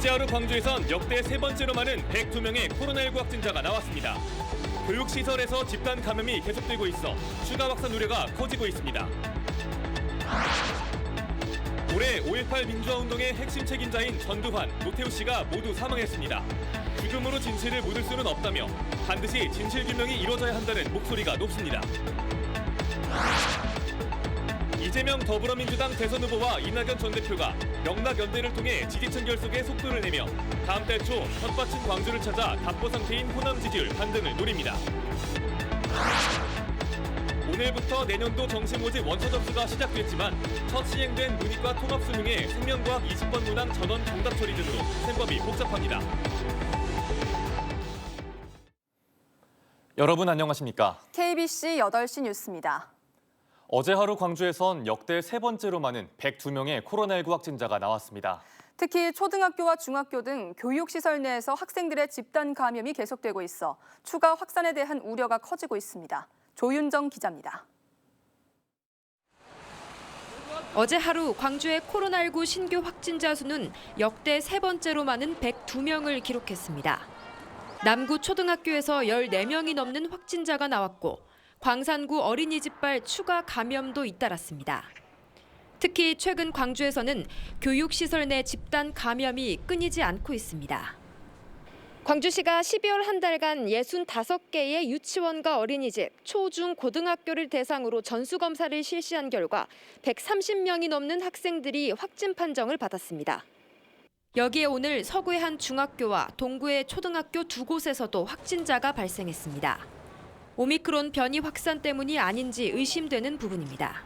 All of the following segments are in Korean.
어제 하루 광주에선 역대 세 번째로 많은 102명의 코로나19 확진자가 나왔습니다. 교육시설에서 집단 감염이 계속되고 있어 추가 확산 우려가 커지고 있습니다. 올해 5.18 민주화운동의 핵심 책임자인 전두환, 노태우 씨가 모두 사망했습니다. 죽음으로 진실을 묻을 수는 없다며 반드시 진실규명이 이루어져야 한다는 목소리가 높습니다. 이재명 더불어민주당 대선 후보와 이낙연 전 대표가 명락연대를 통해 지지층 결속에 속도를 내며 다음 달 초 텃밭인 광주를 찾아 답보 상태인 호남 지지율 반등을 노립니다. 오늘부터 내년도 정시 모집 원서 접수가 시작됐지만 첫 시행된 문이과 통합 수능의 생명과학 20번 문항 전원 정답 처리 등으로 셈법이 복잡합니다. 여러분 안녕하십니까? KBC 8시 뉴스입니다. 어제 하루 광주에선 역대 세 번째로 많은 102명의 코로나19 확진자가 나왔습니다. 특히 초등학교와 중학교 등 교육시설 내에서 학생들의 집단 감염이 계속되고 있어 추가 확산에 대한 우려가 커지고 있습니다. 조윤정 기자입니다. 어제 하루 광주의 코로나19 신규 확진자 수는 역대 세 번째로 많은 102명을 기록했습니다. 남구 초등학교에서 14명이 넘는 확진자가 나왔고 광산구 어린이집발 추가 감염도 잇따랐습니다. 특히 최근 광주에서는 교육시설 내 집단 감염이 끊이지 않고 있습니다. 광주시가 12월 한 달간 65개의 유치원과 어린이집, 초, 중, 고등학교를 대상으로 전수검사를 실시한 결과 130명이 넘는 학생들이 확진 판정을 받았습니다. 여기에 오늘 서구의 한 중학교와 동구의 초등학교 두 곳에서도 확진자가 발생했습니다. 오미크론 변이 확산 때문이 아닌지 의심되는 부분입니다.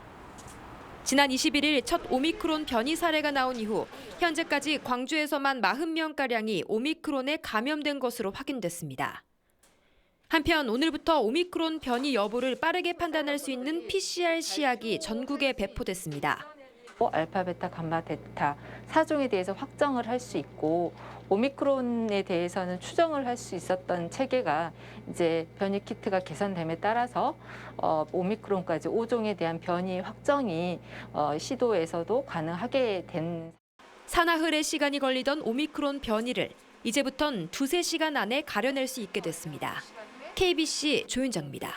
지난 21일 첫 오미크론 변이 사례가 나온 이후 현재까지 광주에서만 40명가량이 오미크론에 감염된 것으로 확인됐습니다. 한편 오늘부터 오미크론 변이 여부를 빠르게 판단할 수 있는 PCR 시약이 전국에 배포됐습니다. 알파, 베타, 감마, 델타 4종에 대해서 확정을 할 수 있고 오미크론에 대해서는 추정을 할 수 있었던 체계가 이제 변이 키트가 개선됨에 따라서 오미크론까지 5종에 대한 변이 확정이 시도에서도 가능하게 된. 사나흘의 시간이 걸리던 오미크론 변이를 이제부턴 2-3시간 안에 가려낼 수 있게 됐습니다. KBC 조윤정입니다.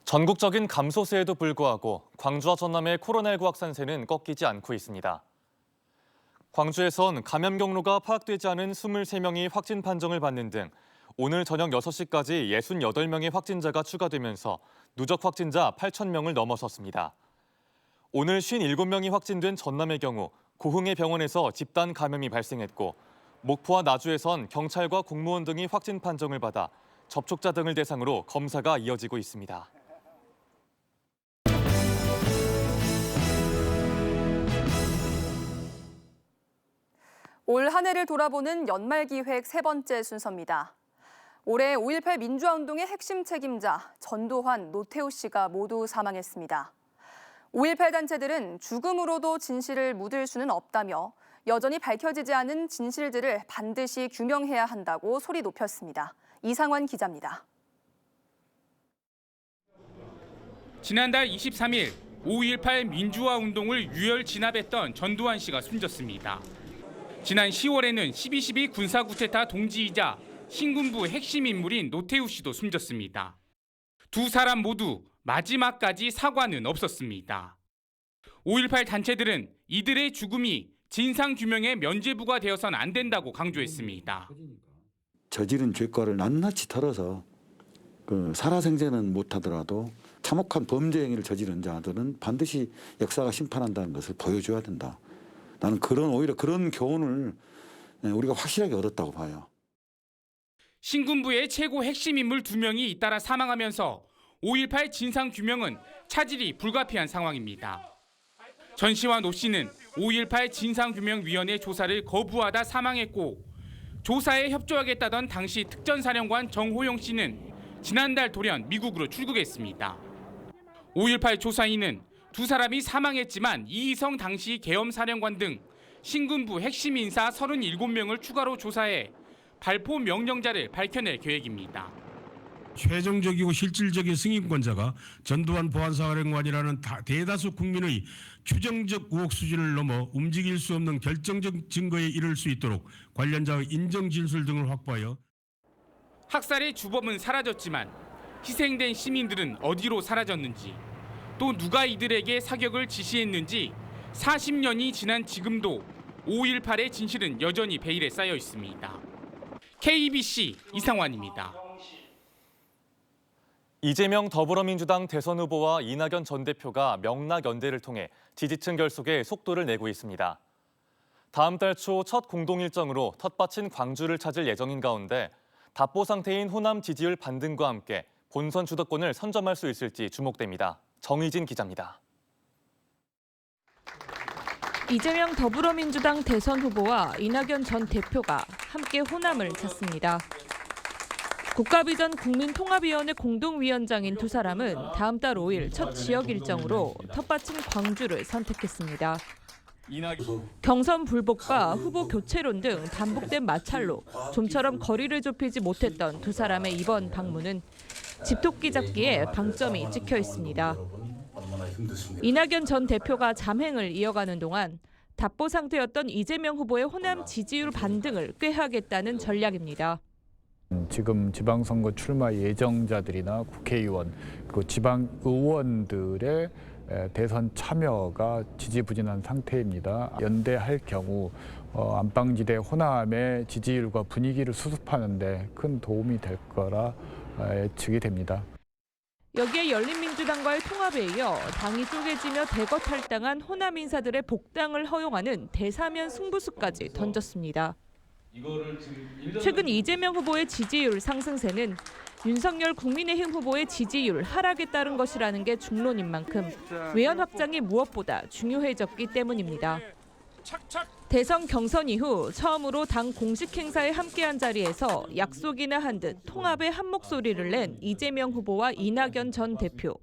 전국적인 감소세에도 불구하고 광주와 전남의 코로나19 확산세는 꺾이지 않고 있습니다. 광주에선 감염 경로가 파악되지 않은 23명이 확진 판정을 받는 등 오늘 저녁 6시까지 68명의 확진자가 추가되면서 누적 확진자 8,000명을 넘어섰습니다. 오늘 57명이 확진된 전남의 경우 고흥의 병원에서 집단 감염이 발생했고 목포와 나주에선 경찰과 공무원 등이 확진 판정을 받아 접촉자 등을 대상으로 검사가 이어지고 있습니다. 올 한 해를 돌아보는 연말기획 세 번째 순서입니다. 올해 5.18 민주화운동의 핵심 책임자 전두환, 노태우 씨가 모두 사망했습니다. 5.18 단체들은 죽음으로도 진실을 묻을 수는 없다며 여전히 밝혀지지 않은 진실들을 반드시 규명해야 한다고 소리 높였습니다. 이상환 기자입니다. 지난달 23일 5.18 민주화운동을 유혈 진압했던 전두환 씨가 숨졌습니다. 지난 10월에는 12.12 군사구테타 동지이자 신군부 핵심 인물인 노태우 씨도 숨졌습니다. 두 사람 모두 마지막까지 사과는 없었습니다. 5.18 단체들은 이들의 죽음이 진상규명의 면죄부가 되어선 안 된다고 강조했습니다. 저지른 죄과를 낱낱이 털어서 살아생전은 못하더라도 참혹한 범죄 행위를 저지른 자들은 반드시 역사가 심판한다는 것을 보여줘야 된다. 나는 오히려 그런 교훈을 우리가 확실하게 얻었다고 봐요. 신군부의 최고 핵심 인물 2명이 잇따라 사망하면서 5.18 진상규명은 차질이 불가피한 상황입니다. 전 씨와 노 씨는 5.18 진상규명위원회 조사를 거부하다 사망했고 조사에 협조하겠다던 당시 특전사령관 정호용 씨는 지난달 돌연 미국으로 출국했습니다. 5.18 조사인은 두 사람이 사망했지만 이희성 당시 계엄사령관 등 신군부 핵심 인사 37명을 추가로 조사해 발포 명령자를 밝혀낼 계획입니다. 최종적이고 실질적인 승인권자가 전두환 보안사령관이라는 대다수 국민의 규정적 의혹 수준을 넘어 움직일 수 없는 결정적 증거에 이를 수 있도록 관련자의 인정 진술 등을 확보하여 학살의 주범은 사라졌지만 희생된 시민들은 어디로 사라졌는지, 또 누가 이들에게 사격을 지시했는지 40년이 지난 지금도 5.18의 진실은 여전히 베일에 쌓여 있습니다. KBC 이상환입니다. 이재명 더불어민주당 대선 후보와 이낙연 전 대표가 명락연대를 통해 지지층 결속에 속도를 내고 있습니다. 다음 달 초 첫 공동 일정으로 텃밭인 광주를 찾을 예정인 가운데 답보 상태인 호남 지지율 반등과 함께 본선 주도권을 선점할 수 있을지 주목됩니다. 정의진 기자입니다. 이재명 더불어민주당 대선 후보와 이낙연 전 대표가 함께 호남을 찾습니다. 국가비전 국민통합위원회 공동위원장인 두 사람은 다음 달 5일 첫 지역 일정으로 텃밭인 광주를 선택했습니다. 경선 불복과 후보 교체론 등 반복된 마찰로 좀처럼 거리를 좁히지 못했던 두 사람의 이번 방문은 집토끼 잡기에 방점이 찍혀 있습니다. 이낙연 전 대표가 잠행을 이어가는 동안 답보 상태였던 이재명 후보의 호남 지지율 반등을 꾀하겠다는 전략입니다. 지금 지방선거 출마 예정자들이나 국회의원, 그리고 지방의원들의 대선 참여가 지지부진한 상태입니다. 연대할 경우 안방지대 호남의 지지율과 분위기를 수습하는 데 큰 도움이 될 거라 예측이 됩니다. 여기에 열린민주당과의 통합에 이어 당이 쪼개지며 대거 탈당한 호남 인사들의 복당을 허용하는 대사면 승부수까지 던졌습니다. 최근 이재명 후보의 지지율 상승세는 윤석열 국민의힘 후보의 지지율 하락에 따른 것이라는 게 중론인 만큼 외연 확장이 무엇보다 중요해졌기 때문입니다. 대선 경선 이후 처음으로 당 공식 행사에 함께한 자리에서 약속이나 한 듯 통합의 한 목소리를 낸 이재명 후보와 이낙연 전 대표.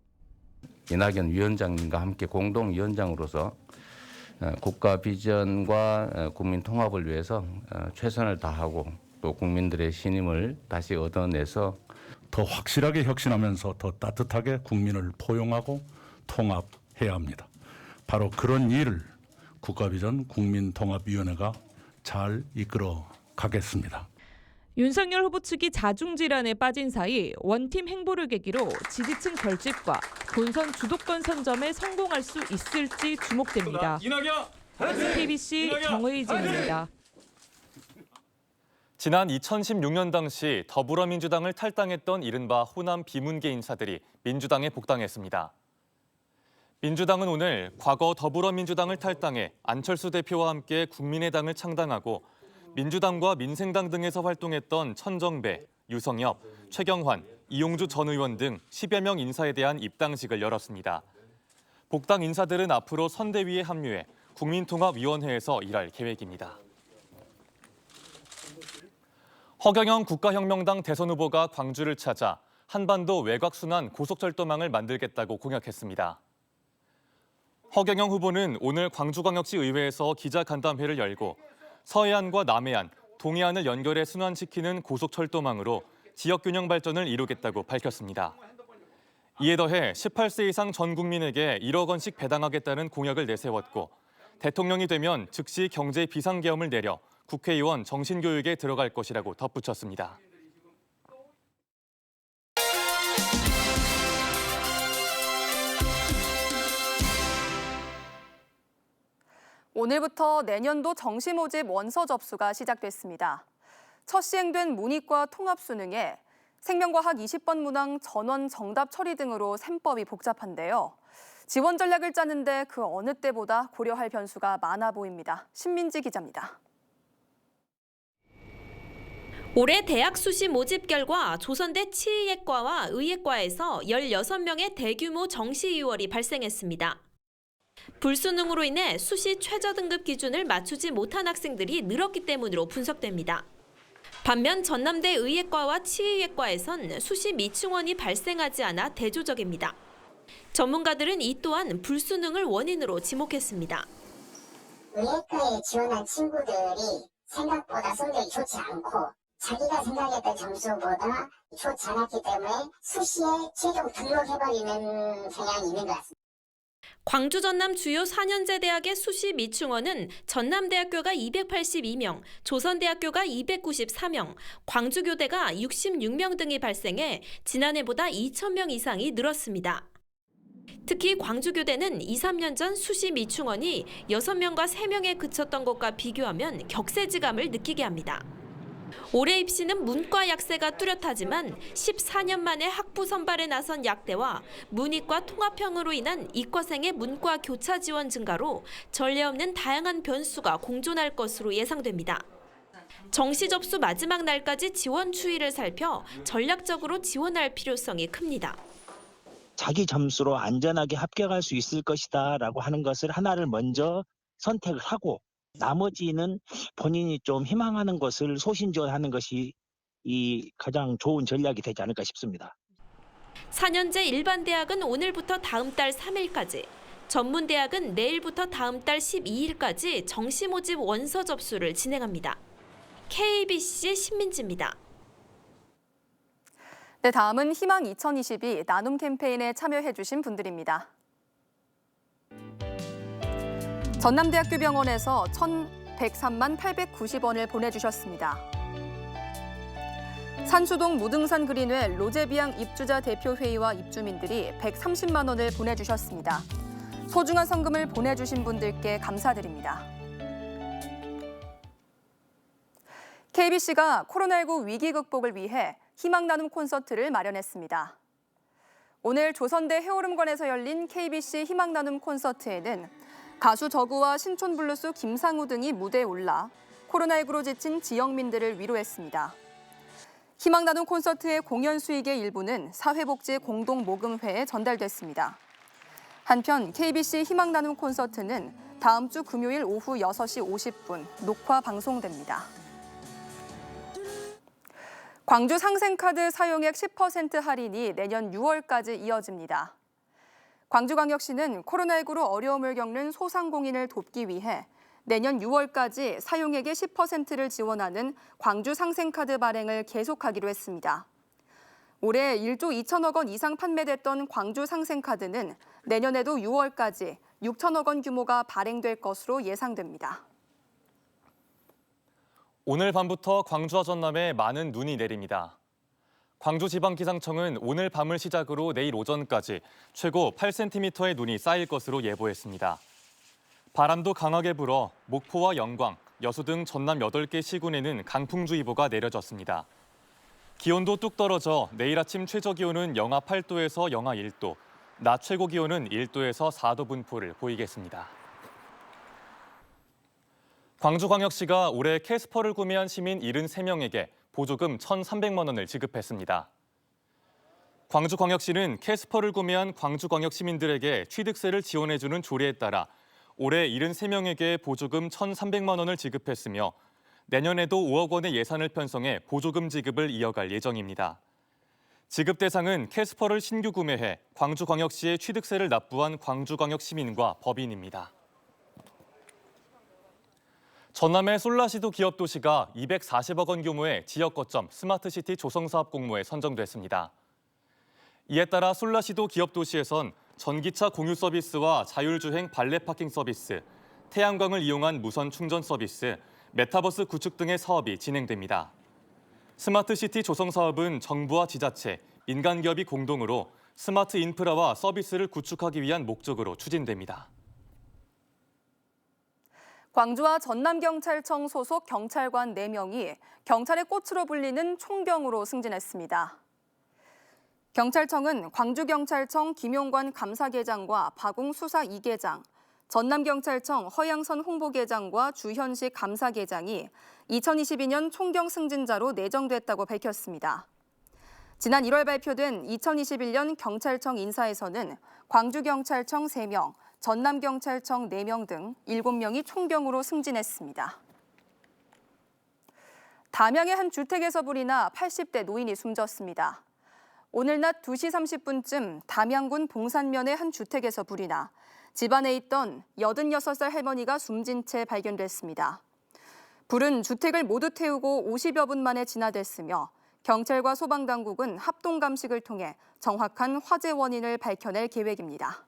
이낙연 위원장님과 함께 공동위원장으로서 국가 비전과 국민 통합을 위해서 최선을 다하고 또 국민들의 신임을 다시 얻어내서 더 확실하게 혁신하면서 더 따뜻하게 국민을 포용하고 통합해야 합니다. 바로 그런 일을 국가비전 국민통합위원회가 잘 이끌어 가겠습니다. 윤석열 후보 측이 자중질환에 빠진 사이 원팀 행보를 계기로 지지층 결집과 본선 주도권 선점에 성공할 수 있을지 주목됩니다. KBC 정의진입니다. 지난 2016년 당시 더불어민주당을 탈당했던 이른바 호남 비문계 인사들이 민주당에 복당했습니다. 민주당은 오늘 과거 더불어민주당을 탈당해 안철수 대표와 함께 국민의당을 창당하고 민주당과 민생당 등에서 활동했던 천정배, 유성엽, 최경환, 이용주 전 의원 등 10여 명 인사에 대한 입당식을 열었습니다. 복당 인사들은 앞으로 선대위에 합류해 국민통합위원회에서 일할 계획입니다. 허경영 국가혁명당 대선 후보가 광주를 찾아 한반도 외곽순환 고속철도망을 만들겠다고 공약했습니다. 허경영 후보는 오늘 광주광역시 의회에서 기자간담회를 열고 서해안과 남해안, 동해안을 연결해 순환시키는 고속철도망으로 지역균형 발전을 이루겠다고 밝혔습니다. 이에 더해 18세 이상 전 국민에게 1억 원씩 배당하겠다는 공약을 내세웠고 대통령이 되면 즉시 경제 비상계엄을 내려 국회의원 정신교육에 들어갈 것이라고 덧붙였습니다. 오늘부터 내년도 정시 모집 원서 접수가 시작됐습니다. 첫 시행된 문이과 통합수능에 생명과학 20번 문항 전원 정답 처리 등으로 셈법이 복잡한데요. 지원 전략을 짜는데 그 어느 때보다 고려할 변수가 많아 보입니다. 신민지 기자입니다. 올해 대학 수시 모집 결과 조선대 치의예과와 의예과에서 16명의 대규모 정시 이월이 발생했습니다. 불수능으로 인해 수시 최저 등급 기준을 맞추지 못한 학생들이 늘었기 때문으로 분석됩니다. 반면 전남대 의예과와 치의예과에선 수시 미충원이 발생하지 않아 대조적입니다. 전문가들은 이 또한 불수능을 원인으로 지목했습니다. 의예과에 지원한 친구들이 생각보다 성적이 좋지 않고 자기가 생각했던 점수보다 좋지 않았기 때문에 수시에 최종 등록해버리는 성향이 있는 것 같습니다. 광주 전남 주요 4년제 대학의 수시 미충원은 전남대학교가 282명, 조선대학교가 294명, 광주교대가 66명 등이 발생해 지난해보다 2,000명 이상이 늘었습니다. 특히 광주교대는 2, 3년 전 수시 미충원이 6명과 3명에 그쳤던 것과 비교하면 격세지감을 느끼게 합니다. 올해 입시는 문과 약세가 뚜렷하지만 14년 만에 학부 선발에 나선 약대와 문이과 통합형으로 인한 이과생의 문과 교차 지원 증가로 전례 없는 다양한 변수가 공존할 것으로 예상됩니다. 정시 접수 마지막 날까지 지원 추이를 살펴 전략적으로 지원할 필요성이 큽니다. 자기 점수로 안전하게 합격할 수 있을 것이다라고 하는 것을 하나를 먼저 선택을 하고 나머지는 본인이 좀 희망하는 것을 소신지원하는 것이 이 가장 좋은 전략이 되지 않을까 싶습니다. 4년제 일반 대학은 오늘부터 다음 달 3일까지, 전문 대학은 내일부터 다음 달 12일까지 정시 모집 원서 접수를 진행합니다. KBC 신민지입니다. 네, 다음은 희망 2022 나눔 캠페인에 참여해주신 분들입니다. 전남대학교 병원에서 1,103만 890원을 보내주셨습니다. 산수동 무등산 그린회 로제비앙 입주자 대표회의와 입주민들이 130만 원을 보내주셨습니다. 소중한 성금을 보내주신 분들께 감사드립니다. KBC가 코로나19 위기 극복을 위해 희망 나눔 콘서트를 마련했습니다. 오늘 조선대 해오름관에서 열린 KBC 희망 나눔 콘서트에는 가수 저구와 신촌블루스 김상우 등이 무대에 올라 코로나19로 지친 지역민들을 위로했습니다. 희망 나눔 콘서트의 공연 수익의 일부는 사회복지공동모금회에 전달됐습니다. 한편 KBC 희망 나눔 콘서트는 다음 주 금요일 오후 6시 50분 녹화 방송됩니다. 광주 상생카드 사용액 10% 할인이 내년 6월까지 이어집니다. 광주광역시는 코로나19로 어려움을 겪는 소상공인을 돕기 위해 내년 6월까지 사용액의 10%를 지원하는 광주 상생카드 발행을 계속하기로 했습니다. 올해 1조 2천억 원 이상 판매됐던 광주 상생카드는 내년에도 6월까지 6천억 원 규모가 발행될 것으로 예상됩니다. 오늘 밤부터 광주와 전남에 많은 눈이 내립니다. 광주지방기상청은 오늘 밤을 시작으로 내일 오전까지 최고 8cm의 눈이 쌓일 것으로 예보했습니다. 바람도 강하게 불어 목포와 영광, 여수 등 전남 8개 시군에는 강풍주의보가 내려졌습니다. 기온도 뚝 떨어져 내일 아침 최저기온은 영하 8도에서 영하 1도, 낮 최고기온은 1도에서 4도 분포를 보이겠습니다. 광주광역시가 올해 캐스퍼를 구매한 시민 73명에게 보조금 1,300만 원을 지급했습니다. 광주광역시는 캐스퍼를 구매한 광주광역 시민들에게 취득세를 지원해주는 조례에 따라 올해 73명에게 보조금 1,300만 원을 지급했으며 내년에도 5억 원의 예산을 편성해 보조금 지급을 이어갈 예정입니다. 지급 대상은 캐스퍼를 신규 구매해 광주광역시에 취득세를 납부한 광주광역 시민과 법인입니다. 전남의 솔라시도 기업도시가 240억 원 규모의 지역 거점 스마트시티 조성사업 공모에 선정됐습니다. 이에 따라 솔라시도 기업도시에선 전기차 공유 서비스와 자율주행 발레 파킹 서비스, 태양광을 이용한 무선 충전 서비스, 메타버스 구축 등의 사업이 진행됩니다. 스마트시티 조성사업은 정부와 지자체, 민간기업이 공동으로 스마트 인프라와 서비스를 구축하기 위한 목적으로 추진됩니다. 광주와 전남경찰청 소속 경찰관 4명이 경찰의 꽃으로 불리는 총경으로 승진했습니다. 경찰청은 광주경찰청 김용관 감사계장과 박웅 수사 2계장, 전남경찰청 허양선 홍보계장과 주현식 감사계장이 2022년 총경 승진자로 내정됐다고 밝혔습니다. 지난 1월 발표된 2021년 경찰청 인사에서는 광주경찰청 3명, 전남경찰청 4명 등 7명이 총경으로 승진했습니다. 담양의 한 주택에서 불이 나 80대 노인이 숨졌습니다. 오늘 낮 2시 30분쯤 담양군 봉산면의 한 주택에서 불이 나 집안에 있던 86살 할머니가 숨진 채 발견됐습니다. 불은 주택을 모두 태우고 50여 분 만에 진화됐으며 경찰과 소방당국은 합동 감식을 통해 정확한 화재 원인을 밝혀낼 계획입니다.